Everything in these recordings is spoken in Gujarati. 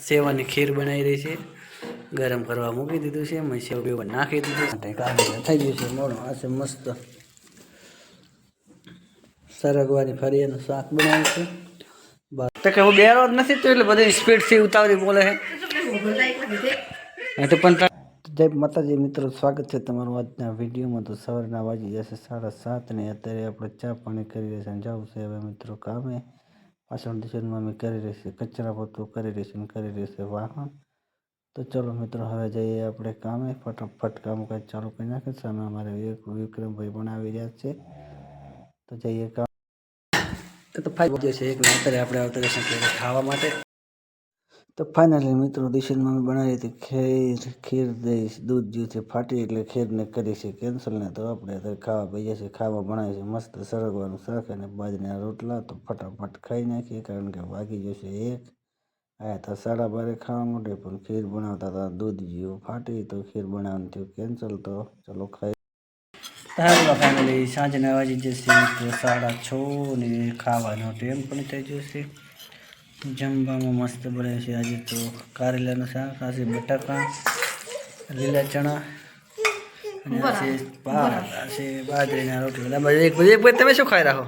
સેવાની ખીર બનાવી રહી છે, ગરમ કરવા મૂકી દીધું છે, મેં સેવ બેવ નાખી દીધું છે, કાઢી થઈ ગયું છે મોડું. આ છે મસ્ત સરગવાની ફરિયાનું શાક બનાવ્યું છે. તો કે હું બેરો જ નથી તો એટલે બધી સ્પીડથી ઉતાવળી બોલે છે. તો પણ જય માતાજી મિત્રો, સ્વાગત છે તમારું આજના વિડીયોમાં. તો સવારના વાગી જશે 7:30 ને અત્યારે આપણે ચા પાણી કરી રહ્યા છે. જવું છે હવે મિત્રો કામે. પાછળ દિશામાં અમે કરી રહી છે કચરા પોતું કરી રહી છે અને કરી રહી છે વાહન. તો ચલો મિત્રો હવે જઈએ આપણે કામે. ફટાફટ કામકાજ ચાલુ કરી નાખે. સામે અમારે વિક્રમભાઈ પણ આવી રહ્યા છે. તો જઈએ કામ. તો ફાઈ છે એક અત્યારે આપણે આવતા રહેશે ખાવા માટે. તો ફાઇનલી મિત્રો દિશેનમાં અમે બનાવી હતી ખીર દઈશ દૂધ જ્યું છે ફાટી એટલે ખીરને કરી છે કેન્સલ ને. તો આપણે અત્યારે ખાવા પી જશે. ખાવા બનાવી છે મસ્ત સરગવાનું શાક અને બાજરીના રોટલા. તો ફટાફટ ખાઈ નાખીએ કારણ કે વાગી જશે 1. આયા હતા 12:30 ખાવા માટે પણ ખીર બનાવતા હતા દૂધ જ્યું ફાટી તો ખીર બનાવવાનું થયું કેન્સલ. તો ચલો ખાઈ. હેલો ફેમિલી, સાંજના વાગી જશે 6:30 ને ખાવાનો ટાઈમ પણ થઈ જશે. જમવામાં મસ્ત બને છે આજે તો કારેલાનું શાક, આ છે બટાકા, લીલા ચણા અને આ છે ભાત, આ છે બાજરીના રોટલા. એક તમે શું ખાઈ રાખો?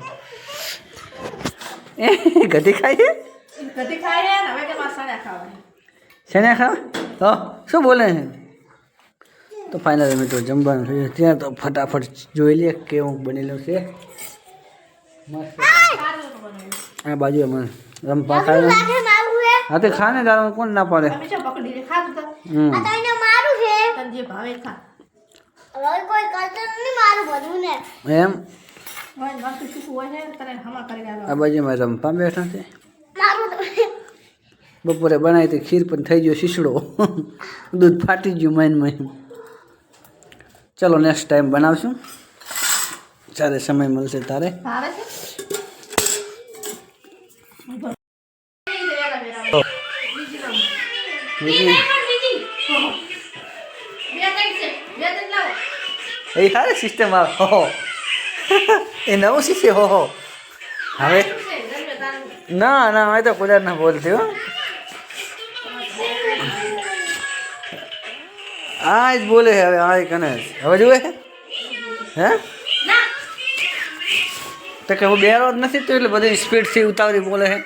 ગધી ખાઈ શેને ખાવા તો શું બોલે છે? તો ફાઇનલ મિત્રો જમવાનું થયું ત્યાં. તો ફટાફટ જોઈ લે કેવું બનેલું છે મસ્ત. આ બાજુ એમાં રમવા ખાય. હા તો ખા ને તારું કોણ ના પાડે. એમ આ બાજુમાં રમવા બેઠા છે. બપોરે બનાવી હતી ખીર પણ થઈ ગયો શીશડો. દૂધ ફાટી ગયું મહીન. ચલો નેક્સ્ટ ટાઈમ બનાવશું જ્યારે સમય મળશે તારે. એ હારે સિસ્ટમ આવે હો એ નવું શીખે હો. હવે ના ના હવે તો કુદર ના બોલતી હો. આ જ બોલે હવે આ કને હવે જોવે હે તો કે હું બેરો જ નથી તો એટલે બધી સ્પીડથી ઉતાવળી બોલે છે.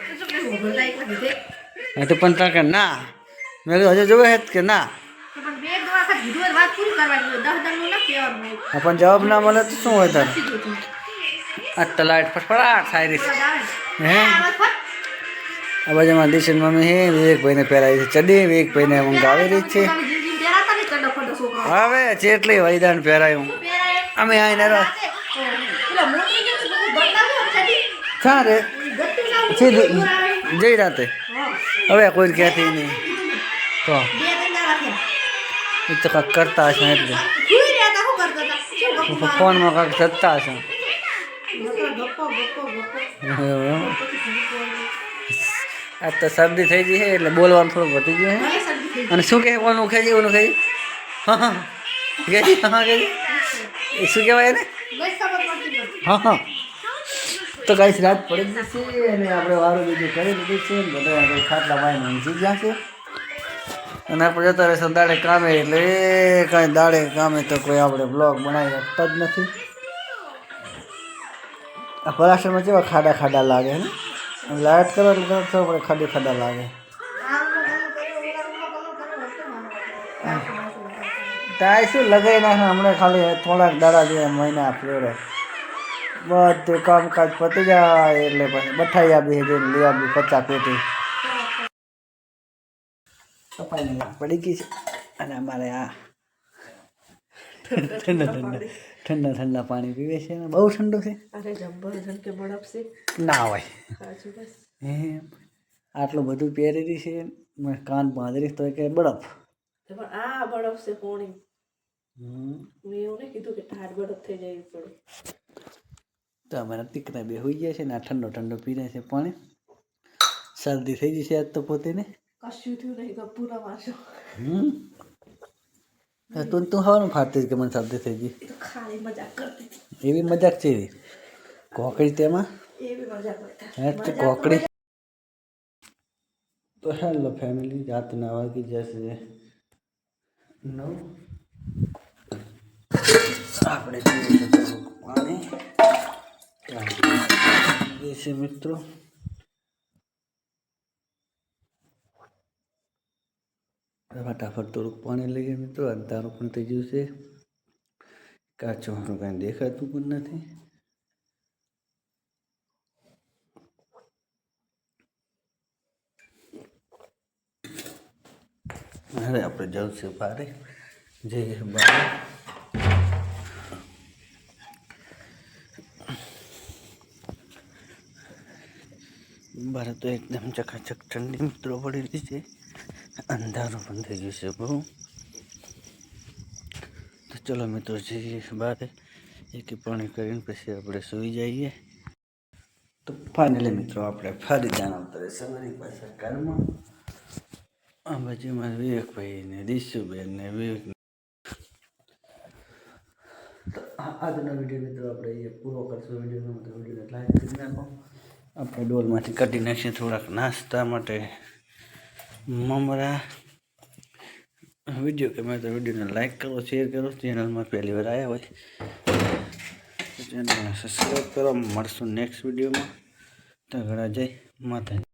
તો પણ તા કે ના મેં કીધું હજુ જોવે છે કે ના. પણ જવાબ ના મળે તો શું હોય તારે? આટલા લાઈટ ફટફડાટ થાય રહી હે. આ બાજુમાં દિશન મમ્મી હે વિવેકભાઈને પહેરાવી છે ચડી. વિવેકભાઈને મંગાવી રહી છે. હવે જેટલી વૈદાન પહેરાયું અમે આવીને સારે જઈ રાતે. હવે કોઈ ક્યાંથી નહીં તો એ તો કાંઈક કરતા હશે એટલે ફોનમાં કાંઈક થતા હશે. આ તો શરદી થઈ ગઈ છે એટલે બોલવાનું થોડુંક વધી ગયું છે. અને શું કહે ઓનું ખેજી ઓનું ખેજી હા હા ખેજી હા ખેજી એ શું કહેવાય એને હા હા. તો કાંઈ રાત પડી જ જશે અને આપણે વારું બીજું કરી લીધું છે. બધા આપણે ખાટલા પાઈને ઊંઘી ગયા છે અને આપણે જતા રહેશે દાડે કામે. એટલે એ કાંઈ દાડે કામે તો કોઈ આપણે બ્લોગ બનાવી શકતા જ નથી. આ પલાસ્ટરમાં કેવા ખાડા ખાડા લાગે ને લાઇટ કરો એટલે ખબર પડે ખાડી ખાડા લાગે. તાય શું લગાવી નાખે હમણાં ખાલી થોડાક દાડા જે મહિના ફેરે બધું કામકાજ પતી જાય એટલે પછી બઠાઈ આપી જઈને લઈ આપી 50 પેટી કપાઈને પડી ગઈ છે. અને અમારે આ ઠંડા પાણી પીવે છે. બહુ ઠંડુ છે. ના હોય એમ આટલું બધું પહેરેલી છે કાન બાંધરી તો કે બરફ. આ બરફ છે કોણી. મેં એવું નહીં કીધું કે ઠાર બરફ થઈ જાય પડે. તો અમારા દીકરા બે હોઈ ગયા છે ને આ ઠંડો પીને છે પાણી. શરદી થઈ જશે આજ તો પોતે ને કશું થયું નહીં ગપુરા વાંચો. તું હવાનું ફાટતી કે મને શરદી થઈ ગઈ. ખાલી મજાક કરતી એવી મજાક છે એવી કોકડી તેમાં એવી મજાક કોકડી તો હેલો ફેમિલી, રાતના વાગી જશે 9. આપણે પાણી છે મિત્રો. ફટાફટ થોડુંક પાણી લઈએ મિત્રો. અંધારું પણ થઈ ગયું છે, કાચું કાંઈ દેખાતું પણ નથી. હવે આપણે જવું છે બારે. જઈએ બારે. બારે તો એકદમ ચકાચક ઠંડી મિત્રો પડેલી છે. અંધારું પણ થઈ ગયું છે બહુ. તો ચલો મિત્રો જઈએ બારે. એક પાણી કરીને પછી આપણે સૂઈ જઈએ. તો ફાઇનલી મિત્રો આપણે ફરી જાણ ઉતરે સવારી પાછા ઘરમાં. આ બાજુમાં વિવેકભાઈ ને દિશુબેન ને વિવેક. તો આજનો વિડીયો મિત્રો આપણે અહીંયા પૂરો કરશું. વિડીયોને લાઈક કરી નાખો. આપણે ડોલમાંથી કાઢી નાખીએ થોડાક નાસ્તા માટે મમરા. વિડીયો ગમે તો વિડીયોને લાઈક કરો, શેર કરો. ચેનલમાં પહેલી વાર આવ્યા હોય ચેનલને સબસ્ક્રાઈબ કરો. મળશું નેક્સ્ટ વિડીયોમાં. તો ઘણા જય માતાજી.